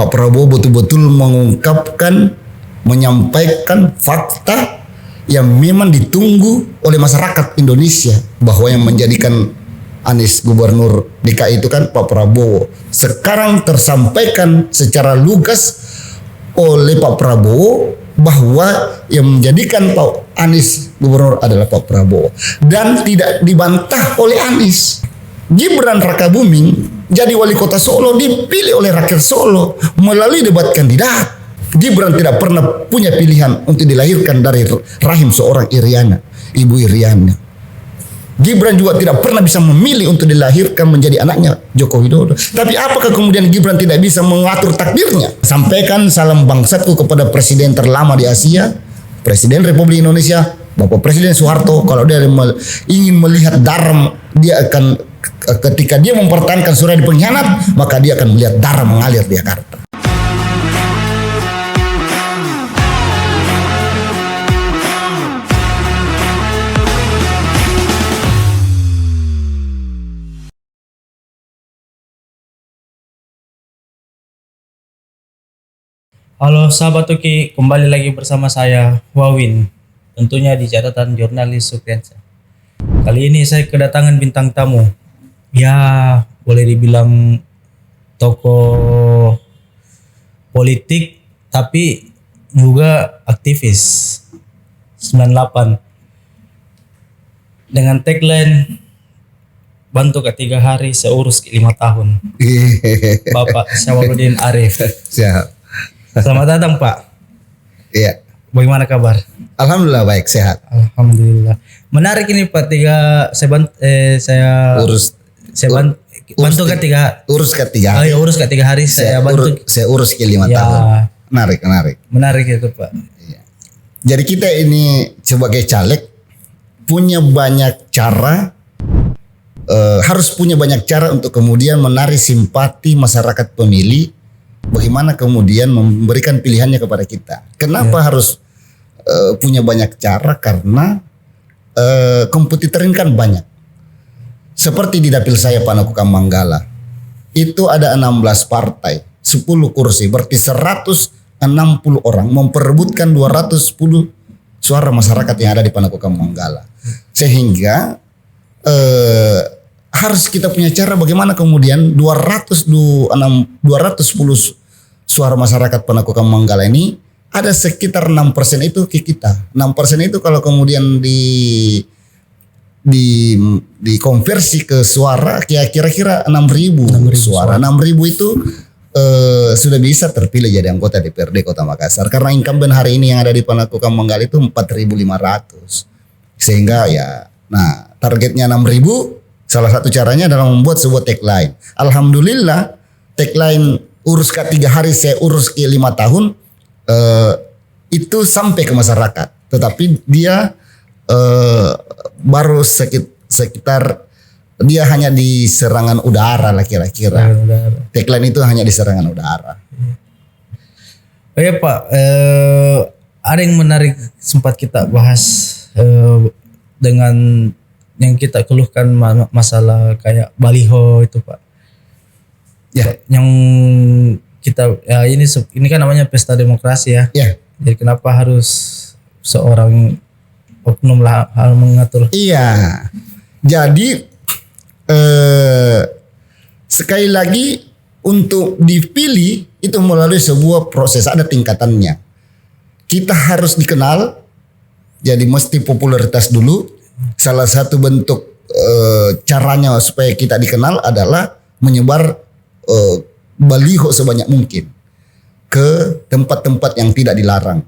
Pak Prabowo betul-betul mengungkapkan, menyampaikan fakta yang memang ditunggu oleh masyarakat Indonesia, bahwa yang menjadikan Anies gubernur DKI itu kan Pak Prabowo. Sekarang tersampaikan secara lugas oleh Pak Prabowo bahwa yang menjadikan Pak Anies gubernur adalah Pak Prabowo, dan tidak dibantah oleh Anies. Gibran Rakabuming jadi wali kota Solo dipilih oleh rakyat Solo melalui debat kandidat. Gibran tidak pernah punya pilihan untuk dilahirkan dari rahim seorang Iriana, Ibu Iriana. Gibran juga tidak pernah bisa memilih untuk dilahirkan menjadi anaknya Joko Widodo. Tapi apakah kemudian Gibran tidak bisa mengatur takdirnya? Sampaikan salam bangsatku kepada presiden terlama di Asia, Presiden Republik Indonesia, Bapak Presiden Soeharto. Kalau dia ingin melihat darah, dia akan, ketika dia mempertahankan Surya di pengkhianat, maka dia akan melihat darah mengalir di Jakarta. Halo sahabat Tuki, kembali lagi bersama saya Wawin, tentunya di catatan jurnalis Supriyansa. Kali ini saya kedatangan bintang tamu, ya boleh dibilang tokoh politik tapi juga aktivis 98 dengan tagline bantu ke 3 hari, seurus ke 5 tahun. Bapak Syawaludin Arif. Siap. Selamat datang Pak. Iya. Bagaimana kabar? Alhamdulillah baik, sehat. Alhamdulillah. Menarik ini Pak, bantu ke 3 urus ke 3 Oh hari. ya, urus ke 3 hari saya bantu. Saya urus ke 5 Ya. tahun. Menarik. Menarik itu Pak. Iya. Jadi kita ini sebagai caleg punya banyak cara, harus punya banyak cara untuk kemudian menarik simpati masyarakat pemilih. Bagaimana kemudian memberikan pilihannya kepada kita. Kenapa harus punya banyak cara? Karena kompetitor ini kan banyak. Seperti di dapil saya Panakukang Manggala. Itu ada 16 partai, 10 kursi. Berarti 160 orang memperebutkan 210 suara masyarakat yang ada di Panakukang Manggala. Sehingga harus kita punya cara bagaimana kemudian 210 suara masyarakat Panakukang Manggala ini ada sekitar 6% itu ke kita. 6% itu kalau kemudian dikonversi ke suara kira-kira 6.000 suara. 6.000 itu sudah bisa terpilih jadi anggota DPRD Kota Makassar, karena incumbent hari ini yang ada di Panakukang Manggala itu 4.500. Sehingga ya, nah targetnya 6.000. Salah satu caranya adalah membuat sebuah tagline. Alhamdulillah tagline urus ke 3 hari, saya urus ke 5 tahun itu sampai ke masyarakat. Tetapi dia baru sekitar dia hanya di serangan udara lah kira-kira. Tagline itu hanya di serangan udara. Oh ya Pak, ada yang menarik sempat kita bahas dengan yang kita keluhkan masalah kayak baliho itu Pak. Ya, yang kita ya ini kan namanya pesta demokrasi ya. Ya. Jadi kenapa harus seorang oknum lah hal mengatur? Iya. Jadi sekali lagi untuk dipilih itu melalui sebuah proses, ada tingkatannya. Kita harus dikenal, jadi mesti popularitas dulu. Salah satu bentuk caranya supaya kita dikenal adalah menyebar baliho sebanyak mungkin ke tempat-tempat yang tidak dilarang.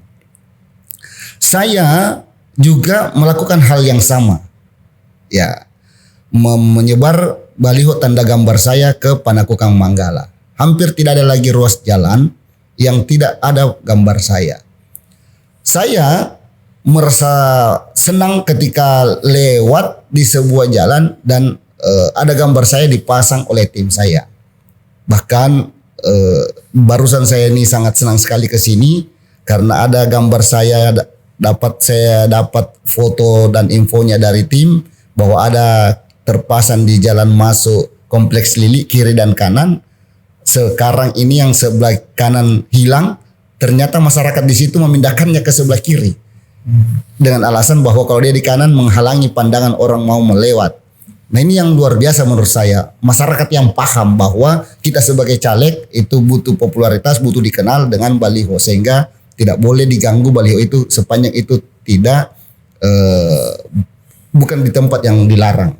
Saya juga melakukan hal yang sama, ya, menyebar baliho tanda gambar saya ke Panakukang Manggala. Hampir tidak ada lagi ruas jalan yang tidak ada gambar saya. Saya merasa senang ketika lewat di sebuah jalan dan ada gambar saya dipasang oleh tim saya. Bahkan barusan saya ini sangat senang sekali ke sini karena ada gambar saya dapat foto dan infonya dari tim bahwa ada terpasang di jalan masuk Kompleks Lili kiri dan kanan sekarang ini yang sebelah kanan hilang, ternyata masyarakat di situ memindahkannya ke sebelah kiri dengan alasan bahwa kalau dia di kanan menghalangi pandangan orang mau melewat. Nah ini yang luar biasa menurut saya, masyarakat yang paham bahwa kita sebagai caleg itu butuh popularitas, butuh dikenal dengan baliho, sehingga tidak boleh diganggu baliho itu sepanjang itu tidak bukan di tempat yang dilarang.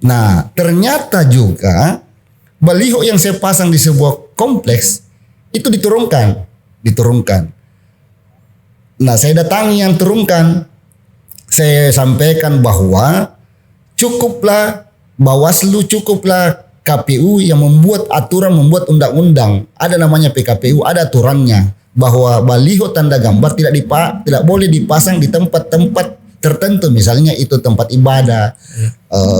Nah ternyata juga baliho yang saya pasang di sebuah kompleks itu diturunkan. Nah saya datangi yang turunkan, saya sampaikan bahwa cukuplah Bawaslu, cukuplah KPU yang membuat aturan, membuat undang-undang. Ada namanya PKPU, ada aturannya bahwa baliho tanda gambar tidak boleh dipasang di tempat-tempat tertentu, misalnya itu tempat ibadah,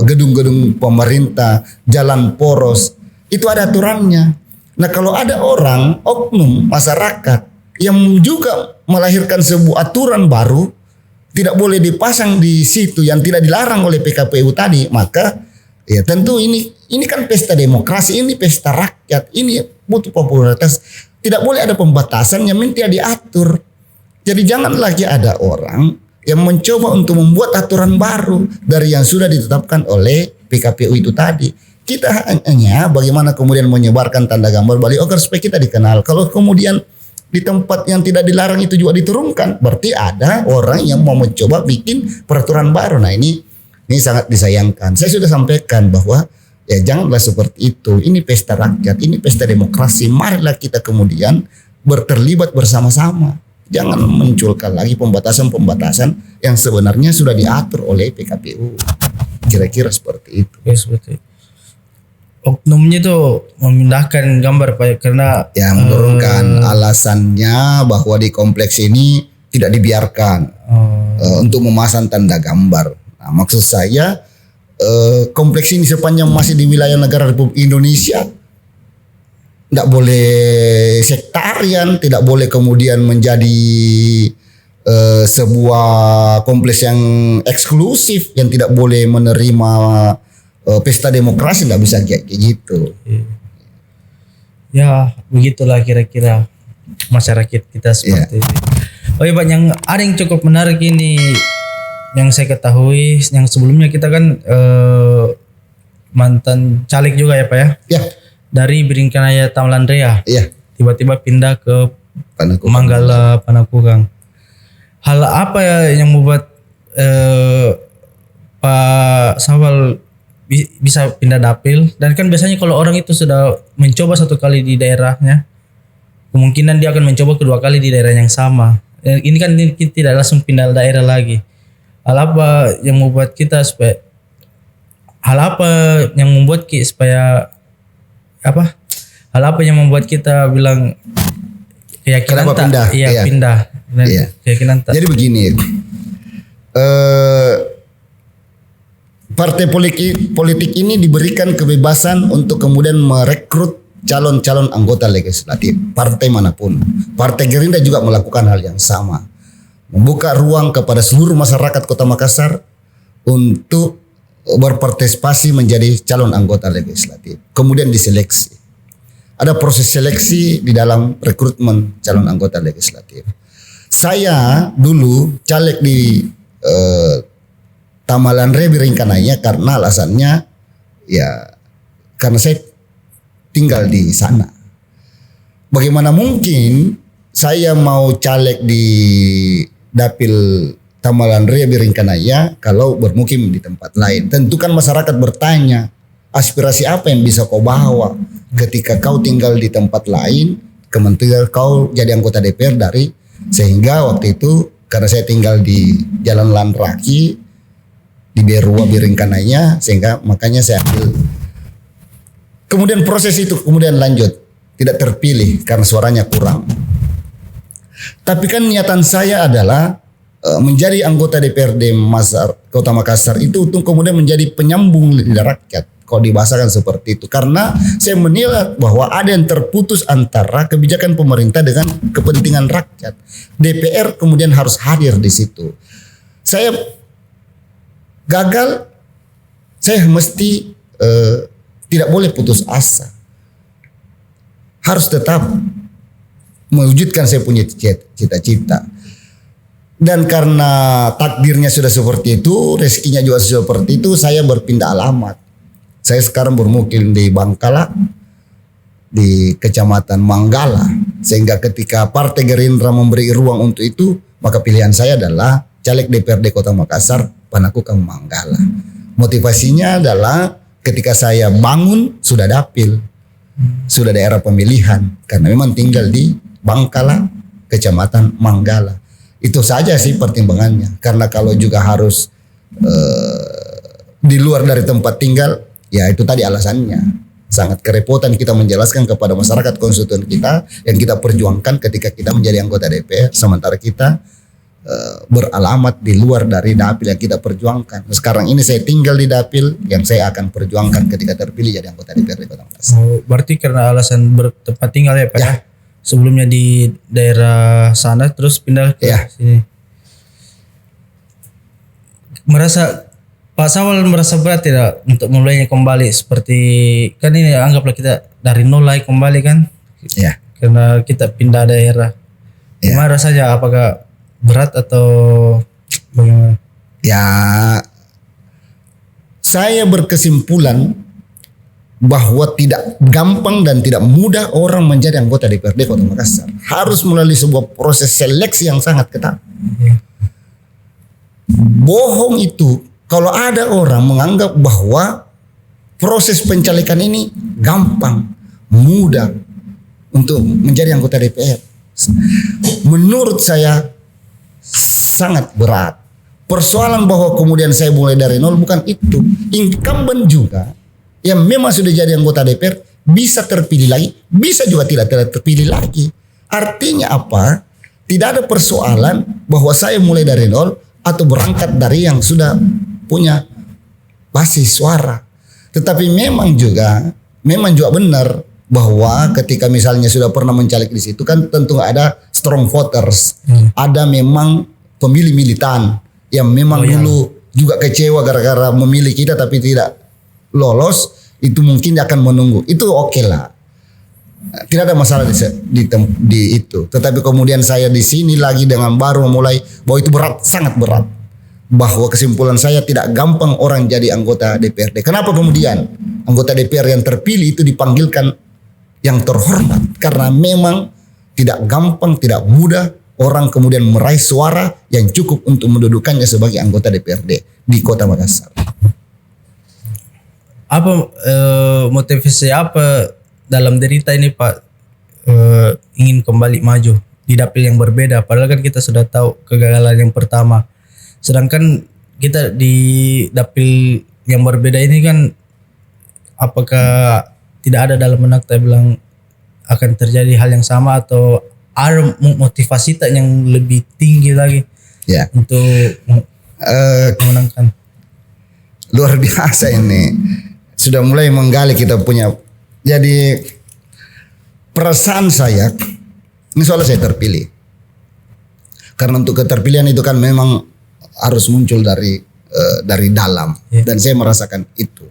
gedung-gedung pemerintah, jalan poros, itu ada aturannya. Nah kalau ada orang, oknum masyarakat yang juga melahirkan sebuah aturan baru, tidak boleh dipasang di situ yang tidak dilarang oleh PKPU tadi, maka ya tentu ini kan pesta demokrasi, ini pesta rakyat, ini butuh popularitas, tidak boleh ada pembatasan yang tidak diatur. Jadi jangan lagi ada orang yang mencoba untuk membuat aturan baru dari yang sudah ditetapkan oleh PKPU itu tadi. Kita hanya bagaimana kemudian menyebarkan tanda gambar baliho agar supaya kita dikenal. Kalau kemudian di tempat yang tidak dilarang itu juga diturunkan, berarti ada orang yang mau mencoba bikin peraturan baru. Nah ini sangat disayangkan. Saya sudah sampaikan bahwa ya janganlah seperti itu. Ini pesta rakyat, ini pesta demokrasi. Marilah kita kemudian terlibat bersama-sama. Jangan munculkan lagi pembatasan-pembatasan yang sebenarnya sudah diatur oleh PKPU. Kira-kira seperti itu. Ya seperti itu. Oknumnya itu memindahkan gambar Pak karena ya menurunkan alasannya bahwa di kompleks ini tidak dibiarkan untuk memasang tanda gambar. Nah, maksud saya kompleks ini sepanjang masih di wilayah negara Republik Indonesia tidak boleh sektarian, tidak boleh kemudian menjadi sebuah kompleks yang eksklusif yang tidak boleh menerima pesta demokrasi, nggak bisa kayak gitu. Ya begitulah kira-kira masyarakat kita seperti ini. Oh iya Pak, yang ada yang cukup menarik ini yang saya ketahui, yang sebelumnya kita kan mantan caleg juga ya Pak ya? Ya. Dari Biringkanaya Tamlandrea. Iya. Tiba-tiba pindah ke Manggala Panakukang. Hal apa ya yang membuat Pak Syawal bisa pindah dapil? Dan kan biasanya kalau orang itu sudah mencoba satu kali di daerahnya, kemungkinan dia akan mencoba kedua kali di daerah yang sama. Ini kan tidak langsung pindah daerah lagi. Hal apa yang membuat kita supaya hal apa yang membuat kita bilang keyakinan kenapa pindah? Iya, pindah. Dan Iya. Keyakinan tak. Jadi begini, partai politik ini diberikan kebebasan untuk kemudian merekrut calon-calon anggota legislatif partai manapun. Partai Gerindra juga melakukan hal yang sama, membuka ruang kepada seluruh masyarakat Kota Makassar untuk berpartisipasi menjadi calon anggota legislatif. Kemudian diseleksi. Ada proses seleksi di dalam rekrutmen calon anggota legislatif. Saya dulu caleg di Tamalandre Biringkanaya karena alasannya ya karena saya tinggal di sana. Bagaimana mungkin saya mau caleg di dapil Tamalandre Biringkanaya kalau bermukim di tempat lain? Tentu kan masyarakat bertanya, aspirasi apa yang bisa kau bawa ketika kau tinggal di tempat lain, kementerian kau jadi anggota DPR dari, sehingga waktu itu karena saya tinggal di Jalan Lanraki di Berua Biringkanaya, sehingga makanya saya ambil. Kemudian proses itu kemudian lanjut, tidak terpilih karena suaranya kurang. Tapi kan niatan saya adalah menjadi anggota DPRD Kota Makassar itu untuk kemudian menjadi penyambung lidah rakyat. Kalau dibahasakan seperti itu, karena saya menilai bahwa ada yang terputus antara kebijakan pemerintah dengan kepentingan rakyat. DPR kemudian harus hadir di situ. Saya gagal, saya mesti tidak boleh putus asa. harus tetap mewujudkan saya punya cita-cita. Dan karena takdirnya sudah seperti itu, rezekinya juga seperti itu, saya berpindah alamat. Saya sekarang bermukim di Bangkala, di Kecamatan Manggala. Sehingga ketika Partai Gerindra memberi ruang untuk itu, maka pilihan saya adalah caleg DPRD Kota Makassar, Panakukang Manggala. Motivasinya adalah ketika saya bangun sudah dapil, sudah daerah pemilihan, karena memang tinggal di Bangkala, Kecamatan Manggala. Itu saja sih pertimbangannya. Karena kalau juga harus di luar dari tempat tinggal, ya itu tadi alasannya. Sangat kerepotan kita menjelaskan kepada masyarakat konstituen kita yang kita perjuangkan ketika kita menjadi anggota DPR, sementara kita beralamat di luar dari dapil yang kita perjuangkan. Sekarang ini saya tinggal di dapil yang saya akan perjuangkan ketika terpilih jadi anggota DPRD Kota Makassar. Oh, berarti karena alasan bertempat tinggal ya Pak? Ya. Sebelumnya di daerah sana terus pindah ke sini. Pak Sawal merasa berat tidak untuk mulainya kembali seperti kan ini anggaplah kita dari nol lagi kembali kan? Ya. Karena kita pindah daerah. Ya. Gimana rasanya? Apakah berat atau bagaimana? Ya, saya berkesimpulan bahwa tidak gampang dan tidak mudah orang menjadi anggota DPRD Kota Makassar. Harus melalui sebuah proses seleksi yang sangat ketat. Bohong itu kalau ada orang menganggap bahwa proses pencalekan ini gampang, mudah untuk menjadi anggota DPR. Menurut saya sangat berat. Persoalan bahwa kemudian saya mulai dari nol bukan itu. Incumbent juga yang memang sudah jadi anggota DPR bisa terpilih lagi, bisa juga tidak terpilih lagi. Artinya apa? Tidak ada persoalan bahwa saya mulai dari nol atau berangkat dari yang sudah punya basis suara. Tetapi memang juga benar bahwa ketika misalnya sudah pernah mencaleg di situ kan tentu ada strong voters, ada memang pemilih militan yang memang dulu juga kecewa gara-gara memilih kita tapi tidak lolos, itu mungkin akan menunggu. Itu oke lah. Tidak ada masalah di itu. Tetapi kemudian saya di sini lagi dengan baru memulai bahwa itu berat, sangat berat. Bahwa kesimpulan saya tidak gampang orang jadi anggota DPRD. Kenapa kemudian anggota DPR yang terpilih itu dipanggilkan yang terhormat? Karena memang tidak gampang, tidak mudah orang kemudian meraih suara yang cukup untuk mendudukannya sebagai anggota DPRD di Kota Makassar. Apa motivasi apa dalam derita ini Pak ingin kembali maju di dapil yang berbeda? Padahal kan kita sudah tahu kegagalan yang pertama. Sedangkan kita di dapil yang berbeda ini kan apakah tidak ada dalam benak kita bilang akan terjadi hal yang sama atau ada motivasi tak yang lebih tinggi lagi untuk memenangkan? Luar biasa ini. Sudah mulai menggali kita punya. Jadi perasaan saya ini soalnya saya terpilih. Karena untuk keterpilihan itu kan memang harus muncul dari dalam dan saya merasakan itu.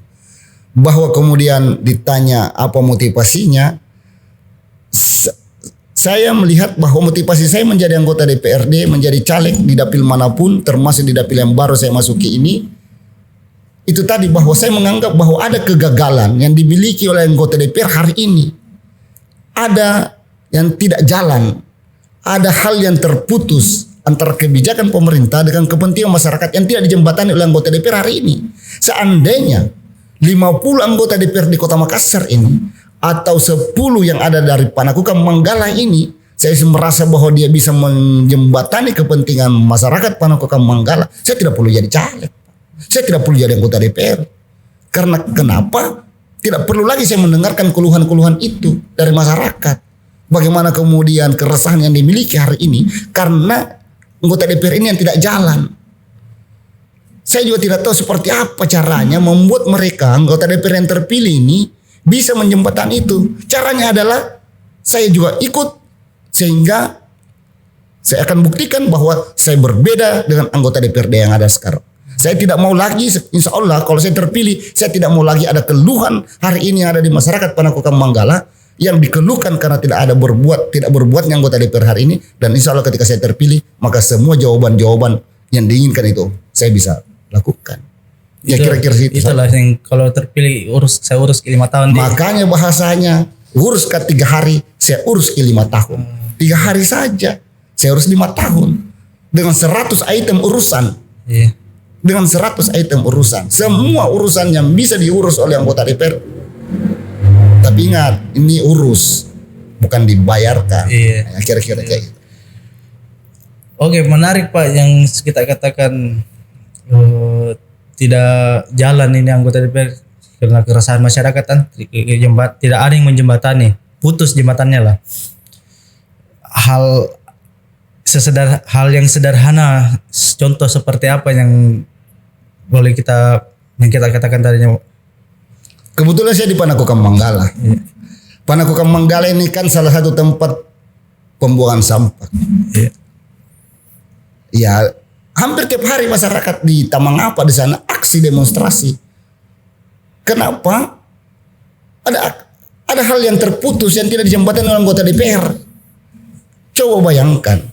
Bahwa kemudian ditanya apa motivasinya, saya melihat bahwa motivasi saya menjadi anggota DPRD, menjadi caleg di dapil manapun, termasuk di dapil yang baru saya masuki ini, itu tadi bahwa saya menganggap bahwa ada kegagalan yang dimiliki oleh anggota DPR hari ini. Ada yang tidak jalan, ada hal yang terputus antara kebijakan pemerintah dengan kepentingan masyarakat yang tidak dijembatani oleh anggota DPR hari ini. Seandainya 50 anggota DPR di Kota Makassar ini atau 10 yang ada dari Panakukang Manggala ini, saya merasa bahwa dia bisa menjembatani kepentingan masyarakat Panakukang Manggala, saya tidak perlu jadi caleg. Saya tidak perlu jadi anggota DPR. Karena kenapa? Tidak perlu lagi saya mendengarkan keluhan-keluhan itu dari masyarakat. Bagaimana kemudian keresahan yang dimiliki hari ini karena anggota DPR ini yang tidak jalan. Saya juga tidak tahu seperti apa caranya membuat mereka anggota DPR yang terpilih ini bisa menjembatani itu. Caranya adalah saya juga ikut sehingga saya akan buktikan bahwa saya berbeda dengan anggota DPRD yang ada sekarang. Saya tidak mau lagi, insya Allah kalau saya terpilih, saya tidak mau lagi ada keluhan hari ini yang ada di masyarakat Panakukang Manggala yang dikeluhkan karena tidak berbuatnya anggota DPR hari ini, dan insya Allah ketika saya terpilih maka semua jawaban-jawaban yang diinginkan itu saya bisa lakukan. Ya kira-kira itu. Itulah yang kalau terpilih saya urus 5 tahun. Makanya bahasanya urus ke 3 hari, saya urus ke 5 tahun. 3 hari saja saya urus 5 tahun dengan 100 item urusan. Iya. Dengan 100 item urusan, semua urusan yang bisa diurus oleh anggota DPR. Tapi ingat, ini urus, bukan dibayarkan. Iya. Ya, kira-kira kayak gitu. Oke, menarik Pak yang kita katakan tidak jalan ini anggota DPR karena keresahan masyarakat kan, tidak ada yang menjembatani, putus jembatannya lah. Hal yang sederhana, contoh seperti apa yang boleh kita katakan tadinya? Kebetulan saya di Panakukang Manggala. Iya. Panakukang Manggala ini kan salah satu tempat pembuangan sampah. Iya. Ya, hampir tiap hari masyarakat di Taman Apa di sana aksi demonstrasi. Kenapa? Ada hal yang terputus yang tidak dijembatani oleh anggota DPR. Coba bayangkan,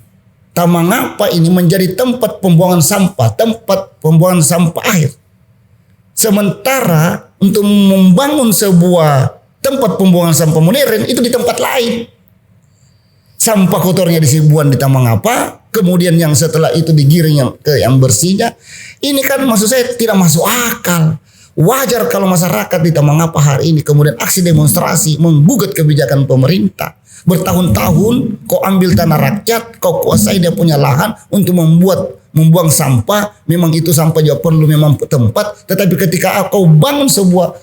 Taman Apa ini menjadi tempat pembuangan sampah akhir. Sementara untuk membangun sebuah tempat pembuangan sampah modern itu di tempat lain. Sampah kotornya dibuang di Taman Apa, kemudian yang setelah itu digiring yang bersihnya. Ini kan maksud saya tidak masuk akal. Wajar kalau masyarakat di Taman Apa hari ini kemudian aksi demonstrasi menggugat kebijakan pemerintah. Bertahun-tahun kau ambil tanah rakyat, kau kuasai dia punya lahan untuk membuang sampah. Memang itu sampah juga perlu memang tempat, tetapi ketika kau bangun sebuah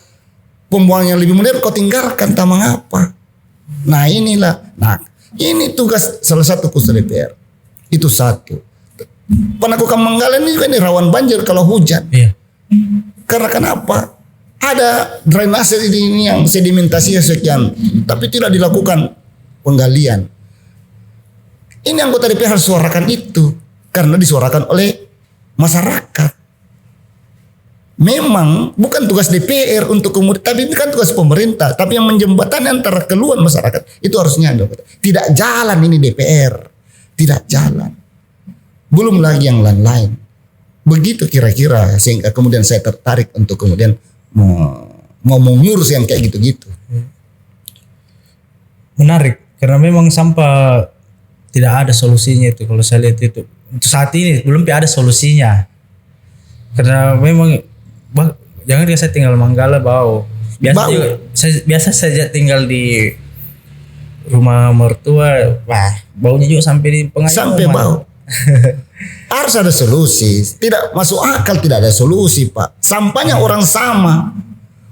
pembuangan yang lebih modern, kau tinggalkan Taman Apa. Nah ini tugas salah satu kursi DPR. Itu satu. Panakukang Manggala ini juga rawan banjir kalau hujan. Iya. Karena kenapa? Ada drainase ini yang sedimentasinya sekian, tapi tidak dilakukan penggalian. Ini anggota DPR harus suarakan itu karena disuarakan oleh masyarakat. Memang bukan tugas DPR untuk kemudian, tapi ini kan tugas pemerintah. Tapi yang menjembatani antara keluhan masyarakat itu harusnya tidak jalan ini DPR, tidak jalan. Belum lagi yang lain-lain. Begitu kira-kira sehingga kemudian saya tertarik untuk kemudian mau mengurus yang kayak gitu-gitu. Menarik. Karena memang sampah tidak ada solusinya itu kalau saya lihat itu. Untuk saat ini belum ada solusinya. Karena memang jangan dia saya tinggal Manggala bau. Biasa saja tinggal di rumah mertua, baunya juga sampai di pengayuman. Sampai bau. Harus ada solusi. Tidak masuk akal tidak ada solusi, Pak. Sampahnya orang sama.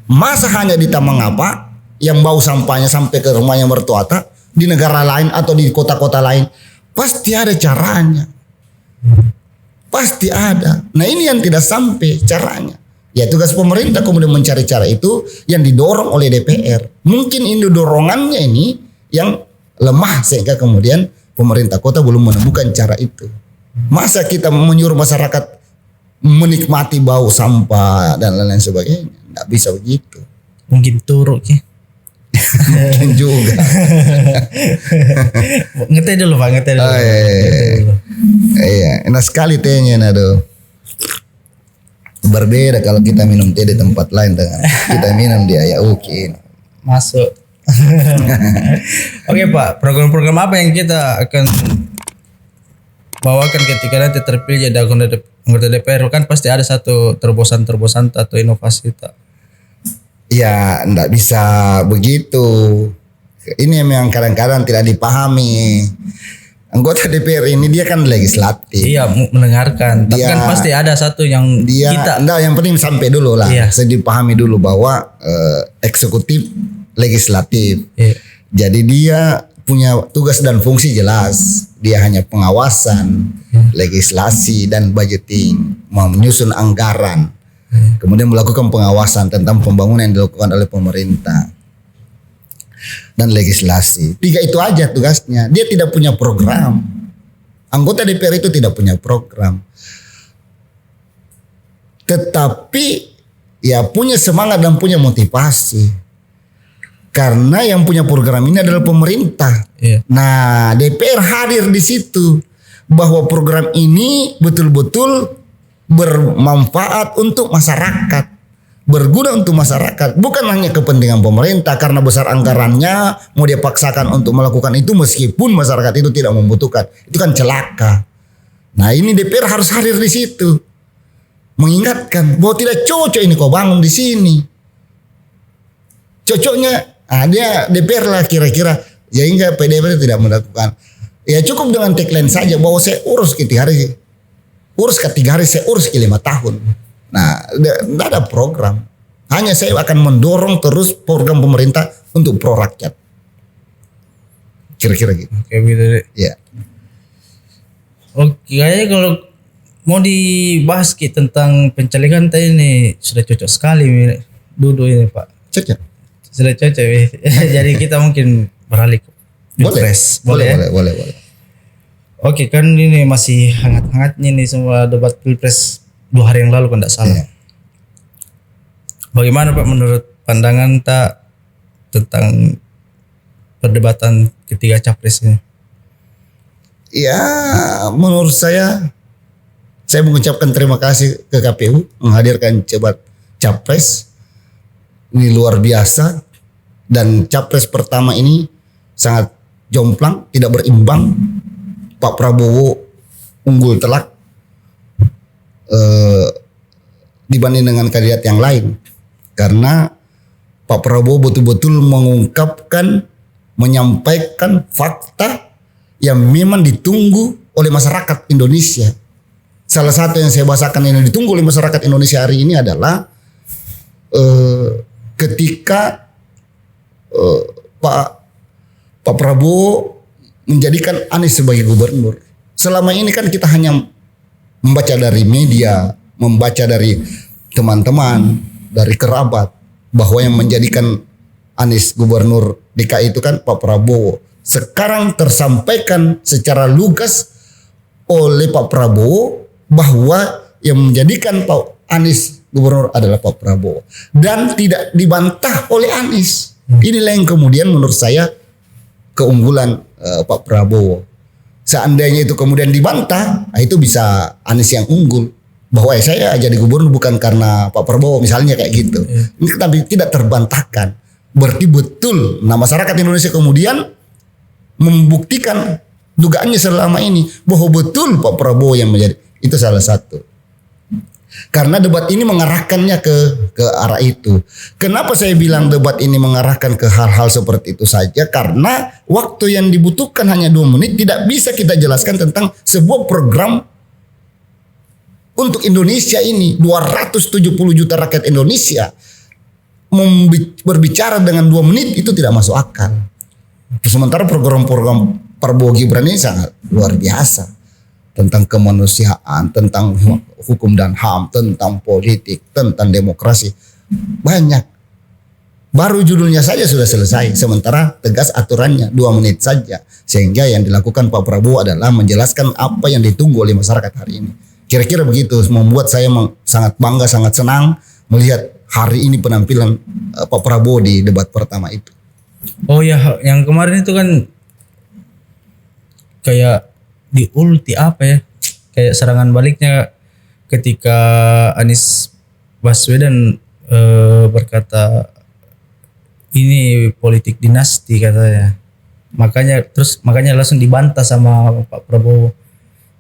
Masa hanya di Taman Apa yang bau sampahnya sampai ke rumahnya mertua di negara lain atau di kota-kota lain pasti ada caranya, pasti ada. Nah ini yang tidak sampai caranya. Ya tugas pemerintah kemudian mencari cara itu yang didorong oleh DPR. Mungkin ini dorongannya ini yang lemah sehingga kemudian pemerintah kota belum menemukan cara itu. Masa kita menyuruh masyarakat menikmati bau sampah dan lain-lain sebagainya? Nggak bisa begitu. Mungkin turuk ya. Mungkin juga. Ngeteh dulu Pak, ngeteh dulu. Iya, enak sekali tehnya aduh. Berbeda kalau kita minum teh di tempat lain dengan kita minum di Ayauki. Masuk. Oke Pak, program-program apa yang kita akan bawakan ketika nanti terpilih jadi anggota DPR? Kan pasti ada satu terobosan atau inovasi tak? Ya, enggak bisa begitu. Ini memang kadang-kadang tidak dipahami. Anggota DPR ini dia kan legislatif. Iya, mendengarkan. Tapi kan pasti ada satu yang yang penting sampai dulu lah. Iya. Saya dipahami dulu bahwa eksekutif, legislatif. Iya. Jadi dia punya tugas dan fungsi jelas. Dia hanya pengawasan, legislasi dan budgeting, menyusun anggaran. Kemudian melakukan pengawasan tentang pembangunan yang dilakukan oleh pemerintah dan legislasi. 3 itu aja tugasnya. Dia tidak punya program. Anggota DPR itu tidak punya program. Tetapi ya punya semangat dan punya motivasi. Karena yang punya program ini adalah pemerintah. Iya. Nah, DPR hadir di situ bahwa program ini betul-betul bermanfaat untuk masyarakat, berguna untuk masyarakat, bukan hanya kepentingan pemerintah karena besar anggarannya mau dia paksakan untuk melakukan itu meskipun masyarakat itu tidak membutuhkan. Itu kan celaka. Nah, ini DPR harus hadir di situ. Mengingatkan bahwa tidak cocok ini kau bangun di sini. Cocoknya dia DPR lah kira-kira. Ya hingga PDIP tidak melakukan. Ya cukup dengan tagline saja bahwa saya urus ke 3 hari. Urus ke 3 hari, saya urus ke 5 tahun. Nah, tidak ada program. Hanya saya akan mendorong terus program pemerintah untuk pro rakyat. Kira-kira gitu. Kayak gitu deh. Ya. Oke, kayaknya kalau mau dibahas tentang pencalekan tadi ini sudah cocok sekali Dudu ini Pak. Cocok. Sudah cocok. Jadi kita mungkin beralih ke Pilpres. Boleh. Oke, kan ini masih hangat-hangatnya nih semua debat Pilpres 2 hari yang lalu kalau tidak salah. Iya. Bagaimana Pak menurut pandangan tak tentang perdebatan ketiga capres ini? Ya, menurut saya mengucapkan terima kasih ke KPU menghadirkan capres. Ini luar biasa. Dan capres pertama ini sangat jomplang, tidak berimbang. Pak Prabowo unggul telak dibanding dengan kandidat yang lain. Karena Pak Prabowo betul-betul mengungkapkan, menyampaikan fakta yang memang ditunggu oleh masyarakat Indonesia. Salah satu yang saya bahasakan yang ditunggu oleh masyarakat Indonesia hari ini adalah ketika Pak Prabowo menjadikan Anies sebagai gubernur. Selama ini kan kita hanya membaca dari media, membaca dari teman-teman, dari kerabat, bahwa yang menjadikan Anies gubernur DKI itu kan Pak Prabowo. Sekarang tersampaikan secara lugas oleh Pak Prabowo bahwa yang menjadikan Pak Anies gubernur adalah Pak Prabowo. Dan tidak dibantah oleh Anies. Inilah yang kemudian menurut saya keunggulan Pak Prabowo. Seandainya itu kemudian dibantah, itu bisa Anies yang unggul. Bahwa saya jadi gubernur bukan karena Pak Prabowo misalnya kayak gitu. Ini tapi tidak terbantahkan. Berarti betul. Nah, masyarakat Indonesia kemudian membuktikan dugaannya selama ini bahwa betul Pak Prabowo yang menjadi. Itu salah satu. Karena debat ini mengarahkannya ke arah itu. Kenapa saya bilang debat ini mengarahkan ke hal-hal seperti itu saja? Karena waktu yang dibutuhkan hanya 2 menit, tidak bisa kita jelaskan tentang sebuah program untuk Indonesia ini. 270 juta rakyat Indonesia berbicara dengan 2 menit itu tidak masuk akal. Sementara program-program Prabowo Gibran ini sangat luar biasa. Tentang kemanusiaan, tentang hukum dan HAM, tentang politik, tentang demokrasi. Banyak. Baru judulnya saja sudah selesai. Sementara tegas aturannya 2 menit saja. Sehingga yang dilakukan Pak Prabowo adalah menjelaskan apa yang ditunggu oleh masyarakat hari ini. Kira-kira begitu. Membuat saya sangat bangga, sangat senang melihat hari ini penampilan Pak Prabowo di debat pertama itu. Oh ya, yang kemarin itu kan kayak di ulti apa ya, kayak serangan baliknya ketika Anies Baswedan berkata ini politik dinasti katanya, makanya langsung dibantah sama Pak Prabowo.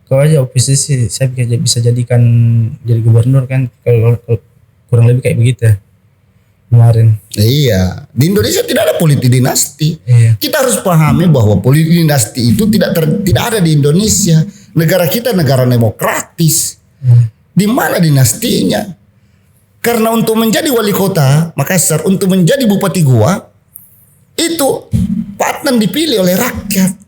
Kau aja oposisi saya bisa jadikan jadi gubernur kan, kalau kurang lebih kayak begitu ya kemarin. Iya, di Indonesia tidak ada politik dinasti. Iya. Kita harus pahami bahwa politik dinasti itu tidak ada di Indonesia. Negara kita negara demokratis. Di mana dinastinya? Karena untuk menjadi wali kota Makassar, untuk menjadi bupati Goa, itu Pak Adnan dipilih oleh rakyat.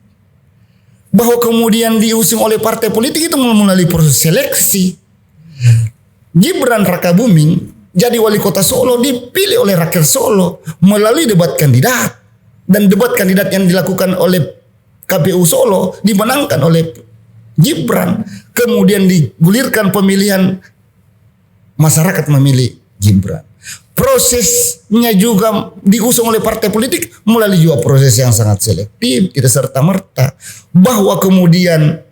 Bahwa kemudian diusung oleh partai politik itu melalui proses seleksi. Gibran Rakabuming jadi wali kota Solo dipilih oleh rakyat Solo melalui debat kandidat. Dan debat kandidat yang dilakukan oleh KPU Solo dimenangkan oleh Gibran. Kemudian digulirkan pemilihan, masyarakat memilih Gibran. prosesnya juga diusung oleh partai politik melalui juga proses yang sangat selektif, tidak serta-merta. Bahwa kemudian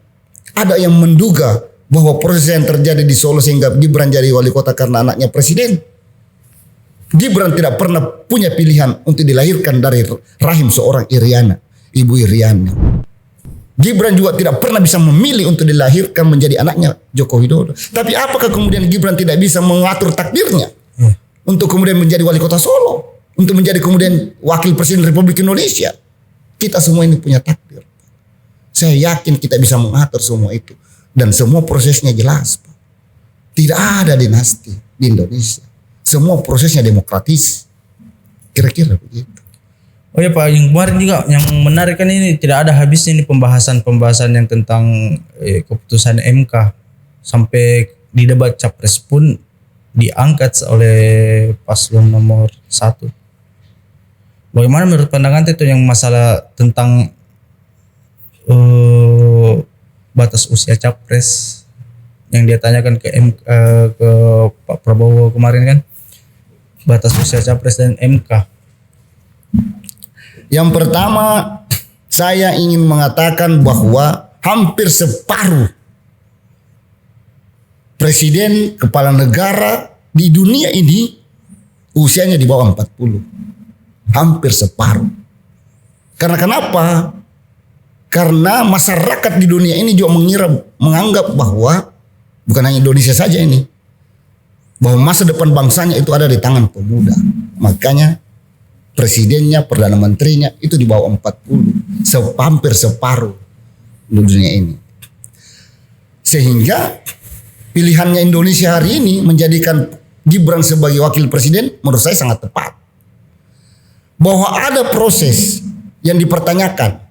ada yang menduga bahwa proses yang terjadi di Solo sehingga Gibran jadi wali kota karena anaknya presiden. Gibran tidak pernah punya pilihan untuk dilahirkan dari rahim seorang Iriana, ibu Iriana. Gibran juga tidak pernah bisa memilih untuk dilahirkan menjadi anaknya Joko Widodo. Tapi apakah kemudian Gibran tidak bisa mengatur takdirnya untuk kemudian menjadi wali kota Solo, untuk menjadi kemudian wakil presiden Republik Indonesia? Kita semua ini punya takdir. Saya yakin kita bisa mengatur semua itu. Dan semua prosesnya jelas, Pak. Tidak ada dinasti di Indonesia. Semua prosesnya demokratis. Kira-kira begitu. Oh ya Pak, yang kemarin juga yang menarik kan ini tidak ada habisnya ini pembahasan yang tentang keputusan MK. Sampai di debat capres pun diangkat oleh paslon nomor 1. Bagaimana menurut pandangan itu yang masalah tentang batas usia capres yang dia tanyakan ke ke Pak Prabowo kemarin kan, batas usia capres dan MK. Yang pertama, saya ingin mengatakan bahwa hampir separuh presiden kepala negara di dunia ini usianya di bawah 40. Hampir separuh. Karena kenapa? Karena masyarakat di dunia ini juga menganggap bahwa bukan hanya Indonesia saja ini, bahwa masa depan bangsanya itu ada di tangan pemuda. Makanya presidennya, perdana menterinya itu di bawah 40, hampir separuh di dunia ini. Sehingga pilihannya Indonesia hari ini menjadikan Gibran sebagai wakil presiden menurut saya sangat tepat. Bahwa ada proses yang dipertanyakan.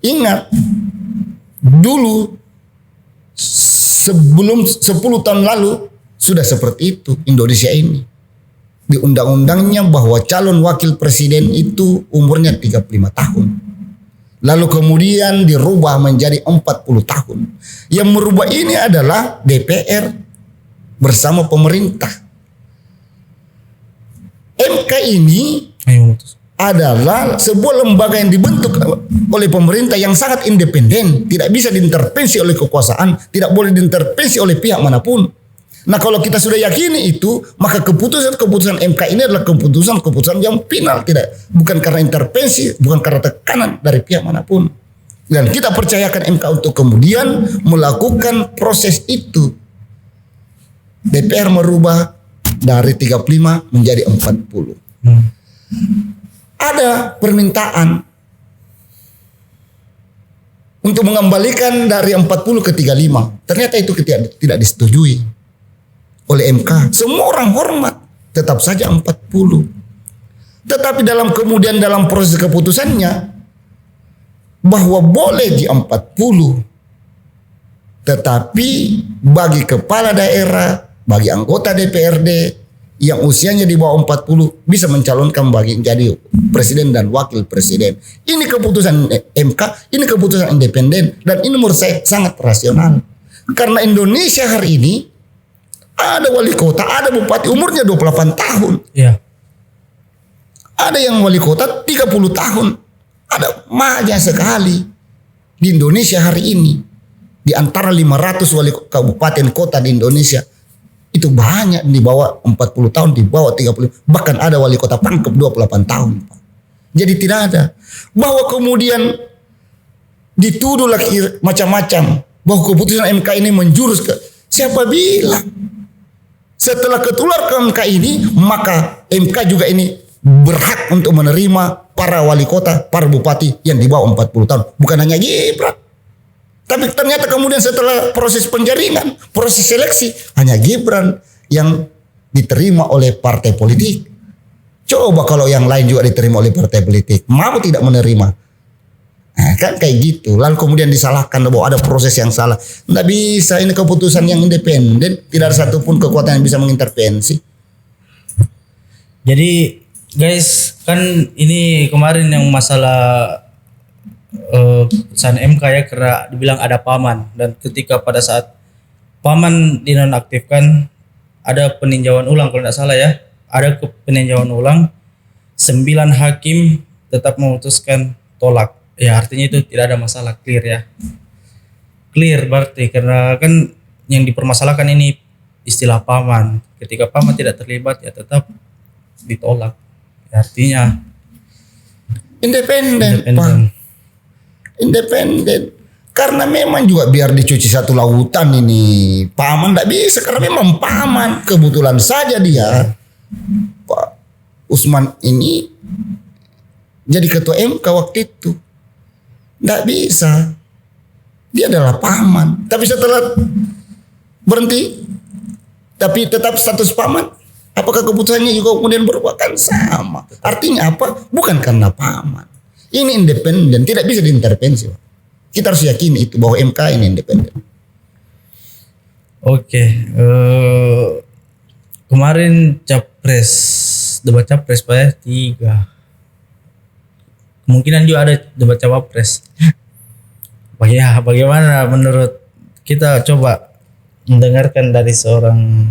Ingat, dulu sebelum 10 tahun lalu sudah seperti itu Indonesia ini. Di undang-undangnya bahwa calon wakil presiden itu umurnya 35 tahun. Lalu kemudian dirubah menjadi 40 tahun. Yang merubah ini adalah DPR bersama pemerintah. MK ini adalah sebuah lembaga yang dibentuk oleh pemerintah yang sangat independen, tidak bisa diintervensi oleh kekuasaan, tidak boleh diintervensi oleh pihak manapun. Nah, kalau kita sudah yakini itu, maka keputusan MK ini adalah keputusan yang final, bukan karena intervensi, bukan karena tekanan dari pihak manapun. Dan kita percayakan MK untuk kemudian melakukan proses itu. DPR merubah dari 35 menjadi 40. Ada permintaan untuk mengembalikan dari 40 ke 35. Ternyata itu tidak disetujui oleh MK. Semua orang hormat, tetap saja 40. Tetapi kemudian dalam proses keputusannya bahwa boleh di 40. Tetapi bagi kepala daerah, bagi anggota DPRD yang usianya di bawah 40 bisa mencalonkan bagi jadi presiden dan wakil presiden. Ini keputusan MK, ini keputusan independen, dan ini menurut saya sangat rasional. Karena Indonesia hari ini ada wali kota, ada bupati umurnya 28 tahun. Iya. Ada yang wali kota 30 tahun. Ada banyak sekali di Indonesia hari ini. Di antara 500 wali kabupaten kota di Indonesia, itu banyak di bawah 40 tahun, di bawah 30. Bahkan ada wali kota Pangkep 28 tahun. Jadi tidak ada. Bahwa kemudian dituduh lagi macam-macam. Bahwa keputusan MK ini menjurus ke... Siapa bilang? Setelah ketular ke MK ini, maka MK juga ini berhak untuk menerima para wali kota, para bupati yang di bawah 40 tahun. Bukan hanya Gibran. Tapi ternyata kemudian setelah proses penjaringan, proses seleksi, hanya Gibran yang diterima oleh partai politik. Coba kalau yang lain juga diterima oleh partai politik, mau tidak menerima? Nah, kan kayak gitu. Lalu kemudian disalahkan bahwa ada proses yang salah. Nggak bisa, ini keputusan yang independen. Tidak ada satupun kekuatan yang bisa mengintervensi. Jadi guys, kan ini kemarin yang masalah keputusan MK ya, karena dibilang ada paman, dan ketika pada saat paman dinonaktifkan ada peninjauan ulang kalau tidak salah ya. Ada peninjauan ulang, 9 hakim tetap memutuskan tolak. Ya artinya itu tidak ada masalah, clear ya. Clear berarti karena kan yang dipermasalahkan ini istilah paman. Ketika paman tidak terlibat ya tetap ditolak. Ya, artinya Independen, Pak. Independen. Karena memang juga biar dicuci satu lautan ini paman tidak bisa karena memang paman kebetulan saja dia Pak Usman ini jadi ketua MK waktu itu tidak bisa dia adalah paman tapi setelah berhenti tapi tetap status paman apakah keputusannya juga kemudian berubah kan sama artinya apa bukan karena paman ini independen tidak bisa diintervensi Pak. Kita harus yakini itu bahwa MK ini independen. Oke, kemarin debat capres Pak ya 3. Kemungkinan juga ada debat cawapres. Bagaimana menurut kita coba mendengarkan dari seorang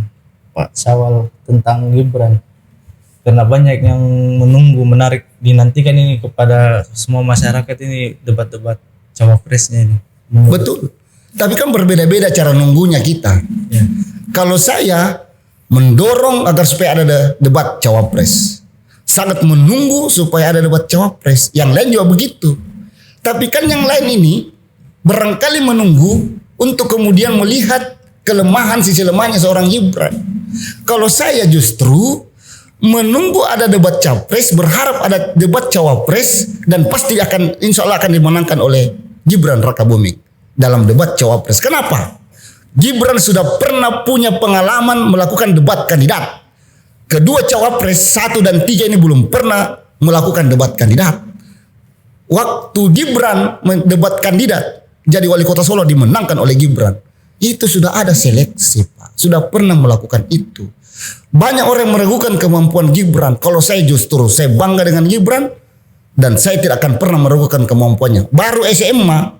Pak Syawal tentang Gibran. Karena banyak yang menunggu menarik dinantikan ini kepada semua masyarakat ini debat-debat cawapresnya ini. Betul. Tapi kan berbeda-beda cara nunggunya kita. Ya. Kalau saya mendorong agar supaya ada debat cawapres. Sangat menunggu supaya ada debat cawapres. Yang lain juga begitu. Tapi kan yang lain ini barangkali menunggu untuk kemudian melihat kelemahan sisi lemahnya seorang Gibran. Kalau saya justru menunggu ada debat capres, berharap ada debat cawapres dan pasti akan insya Allah akan dimenangkan oleh Gibran Rakabuming dalam debat cawapres. Kenapa? Gibran sudah pernah punya pengalaman melakukan debat kandidat. Kedua cawapres 1 dan 3 ini belum pernah melakukan debat kandidat. Waktu Gibran mendebat kandidat jadi wali kota Solo dimenangkan oleh Gibran. Itu sudah ada seleksi Pak. Sudah pernah melakukan itu. Banyak orang yang meragukan kemampuan Gibran. Kalau saya justru saya bangga dengan Gibran dan saya tidak akan pernah meragukan kemampuannya. Baru SMA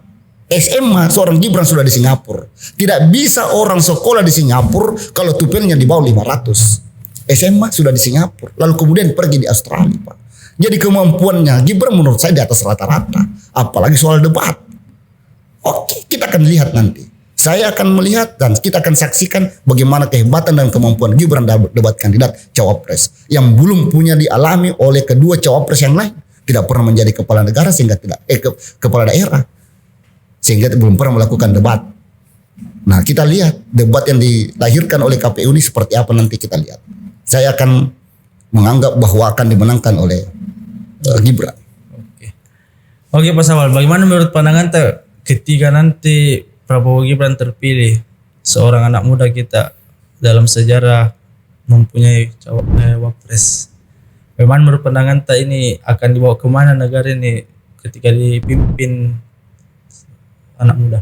seorang Gibran sudah di Singapura. Tidak bisa orang sekolah di Singapura kalau tupelnya di bawah 500. SMA sudah di Singapura. Lalu kemudian pergi di Australia Pak. Jadi kemampuannya Gibran menurut saya di atas rata-rata. Apalagi soal debat. Oke, kita akan lihat nanti. Saya akan melihat dan kita akan saksikan bagaimana kehebatan dan kemampuan Gibran dalam debat kandidat cawapres yang belum punya dialami oleh kedua cawapres yang lain. Tidak pernah menjadi kepala negara sehingga kepala daerah sehingga belum pernah melakukan debat. Nah kita lihat debat yang dilahirkan oleh KPU ini seperti apa nanti kita lihat. Saya akan menganggap bahwa akan dimenangkan oleh Gibran. Oke Pak Syawal, bagaimana menurut pandangan ketika nanti Prabowo Gibran terpilih, seorang anak muda kita dalam sejarah mempunyai wapres. Bagaimana menurut pandangan ini akan dibawa kemana negara ini ketika dipimpin anak muda?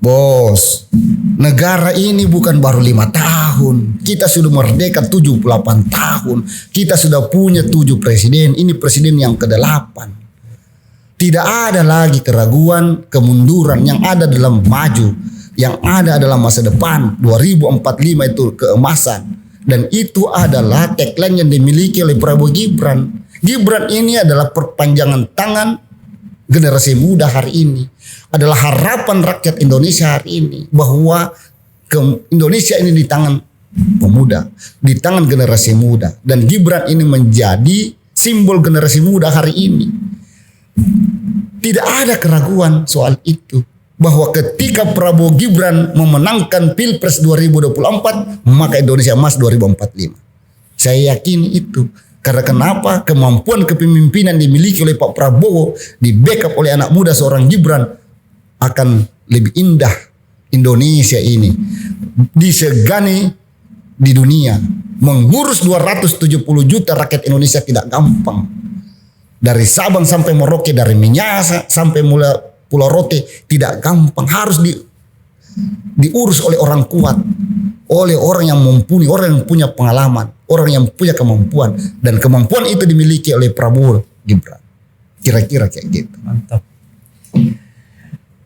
Bos, negara ini bukan baru 5 tahun. Kita sudah merdeka 78 tahun. Kita sudah punya 7 presiden. Ini presiden yang ke-8. Tidak ada lagi keraguan, kemunduran yang ada dalam maju. Yang ada adalah masa depan. 2045 itu keemasan. Dan itu adalah tagline yang dimiliki oleh Prabowo Gibran. Gibran ini adalah perpanjangan tangan generasi muda hari ini. Adalah harapan rakyat Indonesia hari ini. Bahwa Indonesia ini di tangan pemuda. Di tangan generasi muda. Dan Gibran ini menjadi simbol generasi muda hari ini. Tidak ada keraguan soal itu. Bahwa ketika Prabowo Gibran memenangkan Pilpres 2024, maka Indonesia emas 2045. Saya yakin itu. Karena kenapa? Kemampuan kepemimpinan dimiliki oleh Pak Prabowo, di backup oleh anak muda seorang Gibran, akan lebih indah Indonesia ini. Disegani di dunia. Mengurus 270 juta rakyat Indonesia tidak gampang. Dari Sabang sampai Merauke, dari Minyasa sampai Pulau Rote tidak gampang. Harus diurus oleh orang kuat, oleh orang yang mumpuni, orang yang punya pengalaman, orang yang punya kemampuan, dan kemampuan itu dimiliki oleh Prabowo Gibran. Kira-kira kayak gitu. Mantap.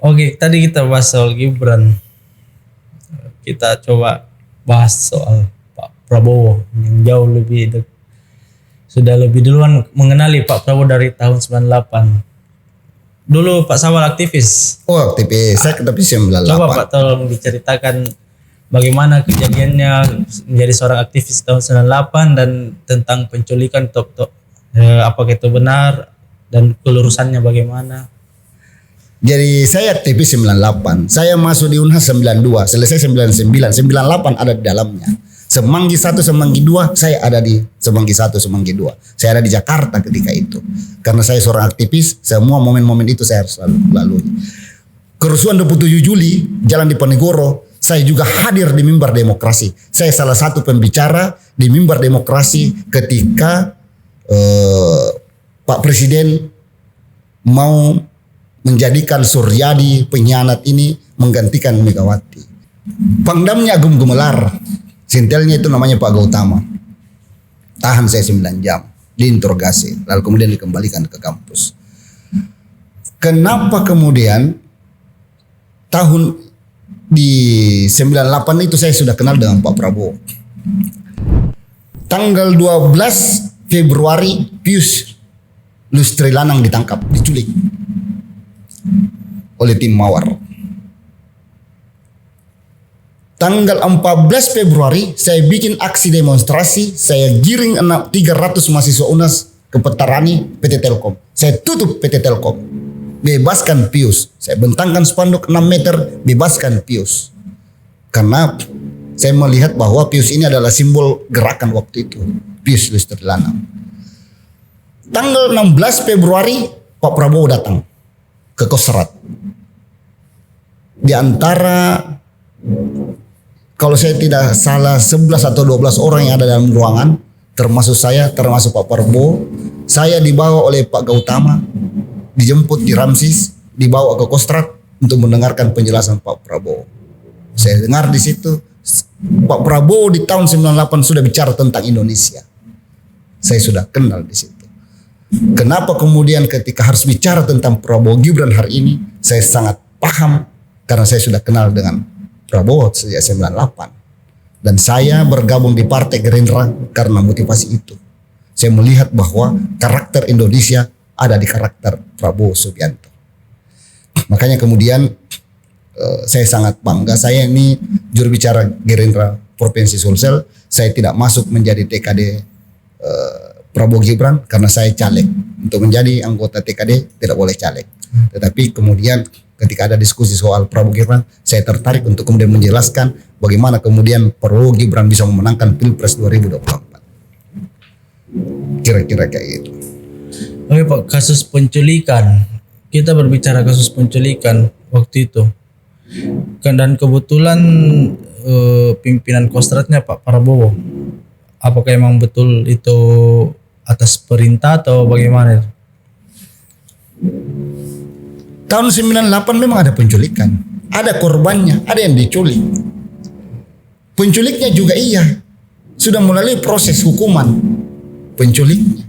Oke, tadi kita bahas soal Gibran. Kita coba bahas soal Pak Prabowo yang jauh lebih sudah lebih duluan mengenali Pak Prabowo dari tahun 98. Dulu Pak Sawal aktivis. Oh, aktivis. Saya aktivis 98. Coba Pak tolong diceritakan bagaimana kejadiannya menjadi seorang aktivis tahun 98 dan tentang penculikan top apakah itu benar dan kelurusannya bagaimana? Jadi saya aktivis 98. Saya masuk di Unhas 92, selesai 99, 98 ada di dalamnya. Semanggi 1, Semanggi 2, saya ada di Semanggi 1, Semanggi 2. Saya ada di Jakarta ketika itu. Karena saya seorang aktivis, semua momen-momen itu saya harus lalui. Kerusuhan 27 Juli, Jalan Diponegoro, saya juga hadir di mimbar demokrasi. Saya salah satu pembicara di mimbar demokrasi ketika Pak Presiden mau menjadikan Suryadi pengkhianat ini menggantikan Megawati. Pangdamnya Agung Gumelar, sintelnya itu namanya Pak Gautama. Tahan saya 9 jam, diinterogasi, lalu kemudian dikembalikan ke kampus. Kenapa kemudian tahun di 98 itu saya sudah kenal dengan Pak Prabowo. Tanggal 12 Februari Pius Lustri Lanang ditangkap, diculik oleh tim Mawar. Tanggal 14 Februari saya bikin aksi demonstrasi, saya giring 300 mahasiswa UNAS ke Petarani PT Telkom. Saya tutup PT Telkom. Bebaskan Pius. Saya bentangkan spanduk 6 meter, bebaskan Pius. Karena saya melihat bahwa Pius ini adalah simbol gerakan waktu itu. Pius Lustri Lanang. Tanggal 16 Februari Pak Prabowo datang ke Kostrad. Di antara, kalau saya tidak salah, 11 atau 12 orang yang ada dalam ruangan, termasuk saya, termasuk Pak Prabowo, saya dibawa oleh Pak Gautama, dijemput di Ramsis, dibawa ke Kostrad untuk mendengarkan penjelasan Pak Prabowo. Saya dengar di situ Pak Prabowo di tahun 98 sudah bicara tentang Indonesia. Saya sudah kenal di situ. Kenapa kemudian ketika harus bicara tentang Prabowo Gibran hari ini, saya sangat paham karena saya sudah kenal dengan Prabowo sejak 98. Dan saya bergabung di Partai Gerindra karena motivasi itu. Saya melihat bahwa karakter Indonesia ada di karakter Prabowo Subianto. Makanya kemudian saya sangat bangga. Saya ini juru bicara Gerindra Provinsi Sulsel. Saya tidak masuk menjadi TKD Prabowo Gibran karena saya caleg. Untuk menjadi anggota TKD tidak boleh caleg. Tetapi kemudian ketika ada diskusi soal Prabowo Gibran, saya tertarik untuk kemudian menjelaskan bagaimana kemudian Prabowo Gibran bisa memenangkan Pilpres 2024. Kira-kira kayak gitu. Oke Pak, kasus penculikan. Kita berbicara kasus penculikan waktu itu. Dan kebetulan pimpinan Kostradnya Pak Prabowo. Apakah emang betul itu atas perintah atau bagaimana? Tahun 98 memang ada penculikan. Ada korbannya, ada yang diculik. Penculiknya juga iya. Sudah melalui proses hukuman penculiknya.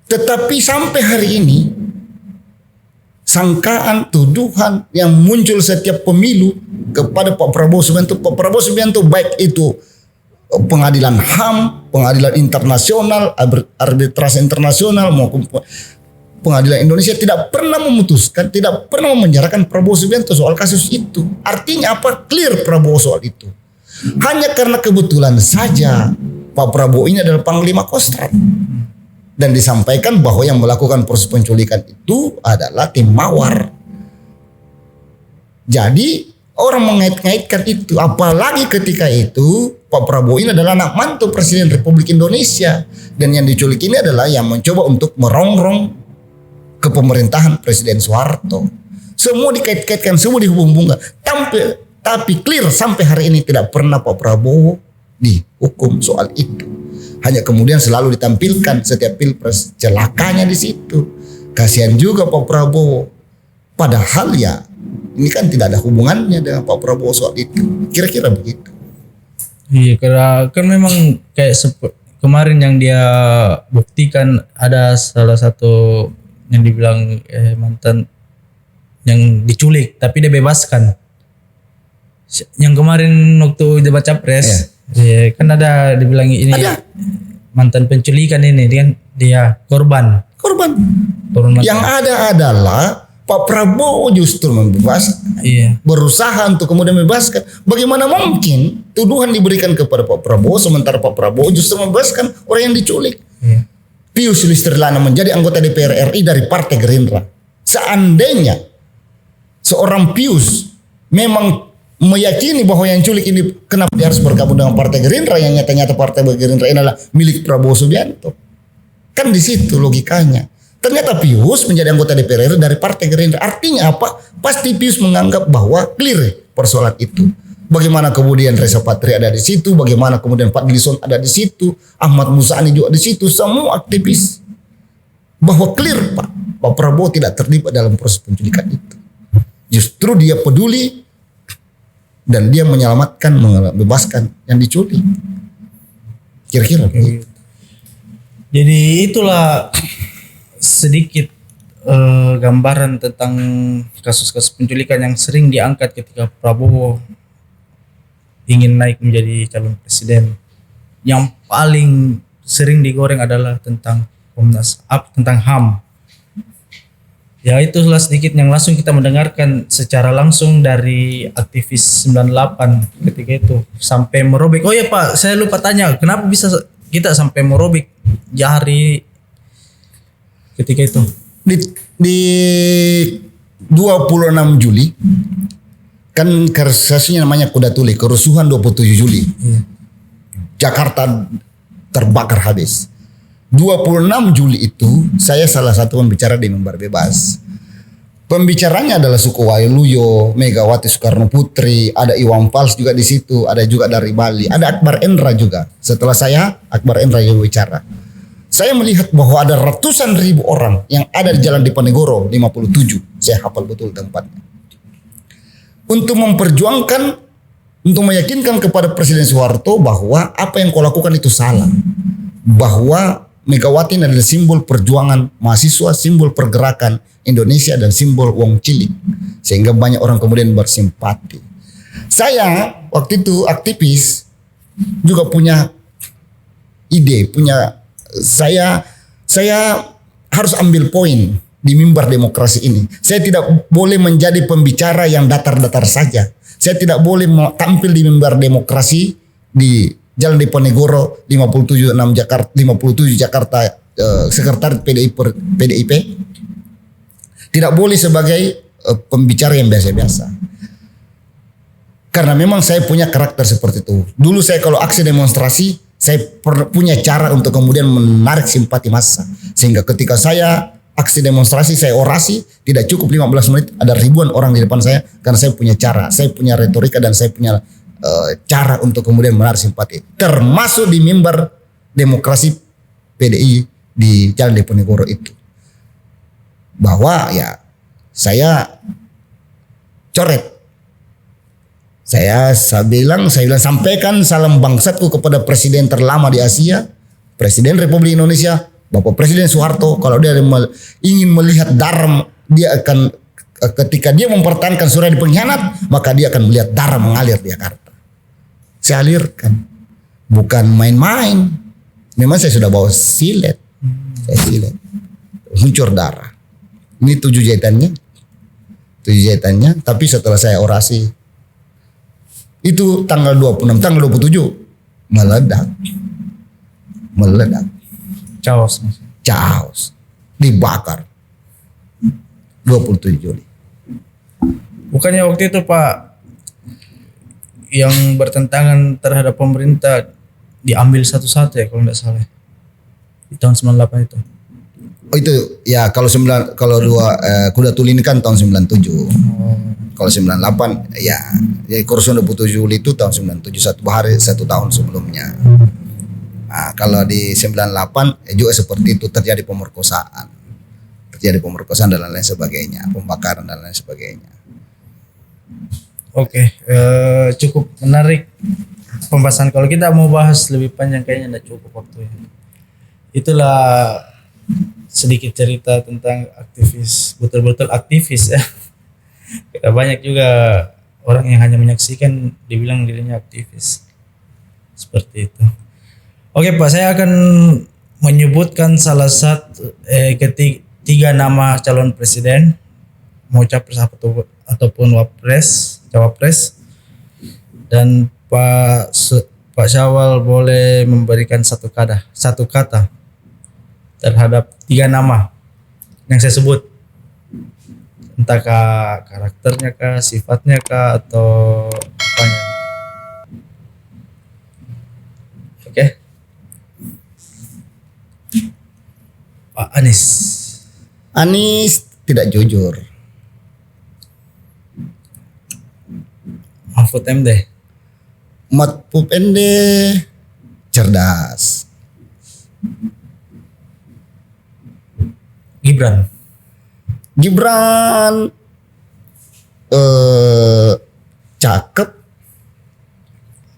Tetapi sampai hari ini sangkaan, tuduhan yang muncul setiap pemilu kepada Pak Prabowo Subianto. Pak Prabowo Subianto baik itu pengadilan HAM, pengadilan internasional, arbitrase internasional maupun pengadilan Indonesia tidak pernah memutuskan, tidak pernah memenjarakan Prabowo Subianto soal kasus itu. Artinya apa? Clear Prabowo soal itu. Hanya karena kebetulan saja Pak Prabowo ini adalah Panglima Kostrad. Dan disampaikan bahwa yang melakukan proses penculikan itu adalah tim Mawar. Jadi orang mengait-ngaitkan itu. Apalagi ketika itu Pak Prabowo ini adalah anak mantu Presiden Republik Indonesia. Dan yang diculik ini adalah yang mencoba untuk merongrong ke pemerintahan Presiden Soeharto. Semua dikait-kaitkan, semua dihubung-hubungkan. Tapi clear sampai hari ini tidak pernah Pak Prabowo dihukum soal itu. Hanya kemudian selalu ditampilkan setiap pilpres celakanya di situ. Kasihan juga Pak Prabowo. Padahal ya ini kan tidak ada hubungannya dengan Pak Prabowo soal itu. Kira-kira begitu. Iya, karena kan memang kayak kemarin yang dia buktikan ada salah satu yang dibilang mantan yang diculik tapi dia bebaskan. Yang kemarin waktu debat capres, kan ada dibilang ini Ada. mantan penculikan ini kan dia korban. Turun Yang ada adalah Pak Prabowo justru membebaskan. Iya. Berusaha untuk kemudian membebaskan. Bagaimana mungkin tuduhan diberikan kepada Pak Prabowo sementara Pak Prabowo justru membebaskan orang yang diculik. Iya. Pius Listerlana menjadi anggota DPR RI dari Partai Gerindra. Seandainya seorang Pius memang meyakini bahwa yang culik ini kenapa dia harus bergabung dengan Partai Gerindra yang nyata-nyata Partai Gerindra ini adalah milik Prabowo Subianto. Kan di situ logikanya. Ternyata Pius menjadi anggota DPR RI dari Partai Gerindra. Artinya apa? Pasti Pius menganggap bahwa clear persoalan itu. Bagaimana kemudian Reza Patria ada di situ, bagaimana kemudian Fadlizon ada di situ, Ahmad Muzani juga di situ, semua aktivis. Bahwa clear Pak Prabowo tidak terlibat dalam proses penculikan itu. Justru dia peduli dan dia menyelamatkan, membebaskan yang diculik. Kira-kira begitu. Jadi itulah sedikit gambaran tentang kasus-kasus penculikan yang sering diangkat ketika Prabowo ingin naik menjadi calon presiden. Yang paling sering digoreng adalah tentang Komnas tentang HAM. Ya itulah sedikit yang langsung kita mendengarkan secara langsung dari aktivis 98 ketika itu sampai merobek. Oh ya Pak, saya lupa tanya, kenapa bisa kita sampai merobek jari ketika itu? Di 26 Juli kan kasusnya namanya Kuda Tuli, kerusuhan 27 Juli. Jakarta terbakar habis. 26 Juli itu saya salah satu pembicara di Mimbar Bebas. Pembicaranya adalah Suko Waluyo, Megawati Soekarno Putri, ada Iwan Fals juga di situ, ada juga dari Bali, ada Akbar Endra juga. Setelah saya, Akbar Endra yang bicara. Saya melihat bahwa ada ratusan ribu orang yang ada di Jalan Diponegoro 57. Saya hafal betul tempatnya. Untuk memperjuangkan, untuk meyakinkan kepada Presiden Soeharto bahwa apa yang kau lakukan itu salah. Bahwa Megawati adalah simbol perjuangan mahasiswa, simbol pergerakan Indonesia dan simbol wong cilik. Sehingga banyak orang kemudian bersimpati. Saya waktu itu aktivis juga punya ide, saya harus ambil poin di mimbar demokrasi ini. Saya tidak boleh menjadi pembicara yang datar-datar saja. Saya tidak boleh tampil di mimbar demokrasi di Jalan Diponegoro 57 Jakarta sekretariat PDIP. Tidak boleh sebagai pembicara yang biasa-biasa. Karena memang saya punya karakter seperti itu. Dulu saya kalau aksi demonstrasi, saya punya cara untuk kemudian menarik simpati massa. Sehingga ketika saya aksi demonstrasi, saya orasi, tidak cukup 15 menit, ada ribuan orang di depan saya. Karena saya punya cara, saya punya retorika dan saya punya cara untuk kemudian menarik simpati. Termasuk di mimbar demokrasi PDI di Jalan Diponegoro itu. Bahwa ya saya coret. Saya bilang sampaikan salam bangsatku kepada presiden terlama di Asia, Presiden Republik Indonesia, Bapak Presiden Soeharto. Kalau dia ingin melihat darah, dia akan ketika dia mempertahankan surah di pengkhianat, maka dia akan melihat darah mengalir di Jakarta. Saya alirkan, bukan main-main. Memang saya sudah bawa silet, huncur darah. Ini 7 jahitannya. Tapi setelah saya orasi, itu tanggal 26, tanggal 27 meledak. Chaos. Dibakar. 27 Juli. Bukannya waktu itu Pak yang bertentangan terhadap pemerintah diambil satu-satu ya kalau tidak salah. Di tahun 98 itu. Oh itu ya kalau Kuda Tuli ini kan tahun 97. Kalau 98 ya kerusuhan 27 Juli itu tahun 97, satu tahun sebelumnya. Nah, kalau di 98 juga seperti itu terjadi pemerkosaan dan lain sebagainya, pembakaran dan lain sebagainya. Oke, cukup menarik pembahasan. Kalau kita mau bahas lebih panjang kayaknya tidak cukup waktunya. Itulah sedikit cerita tentang aktivis, betul-betul aktivis ya. Kita banyak juga orang yang hanya menyaksikan dibilang dirinya aktivis. Seperti itu. Oke Pak, saya akan menyebutkan salah satu tiga nama calon presiden, mau capres ataupun cawapres, dan Pak Syawal boleh memberikan satu kata terhadap tiga nama yang saya sebut, entah karakternya kah, sifatnya kah, atau apanya. Oke. Pak Anies. Anies tidak jujur. Mahfud MD. Mahfud MD cerdas. Gibran cakep.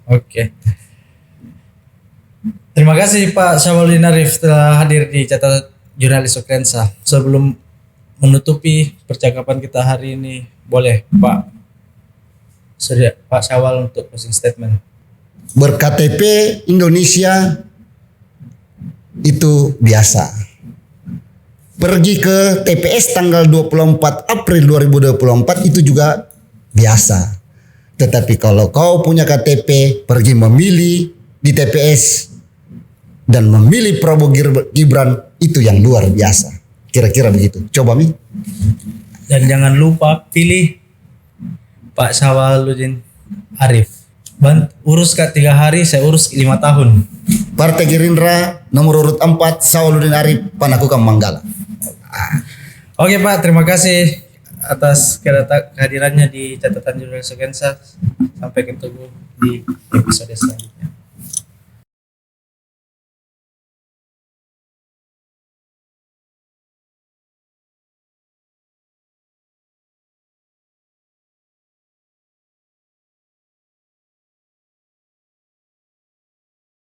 Oke. Terima kasih Pak Syawal Arif telah hadir di catatan jurnalis Okrensa. Sebelum menutupi percakapan kita hari ini, boleh Pak Syawal untuk closing statement. Ber-KTP Indonesia itu biasa. Pergi ke TPS tanggal 24 April 2024 itu juga biasa. Tetapi kalau kau punya KTP, pergi memilih di TPS dan memilih Prabowo Gibran, itu yang luar biasa. Kira-kira begitu. Coba Mi. Dan jangan lupa pilih Pak Syawaludin Arif. Urus 3 hari, saya urus 5 tahun. Partai Gerindra nomor urut 4 Syawaludin Arif, Panakukang Manggala. Oke Pak, terima kasih atas kehadirannya di catatan jurnalis Okrensa. Sampai ketemu di episode selanjutnya.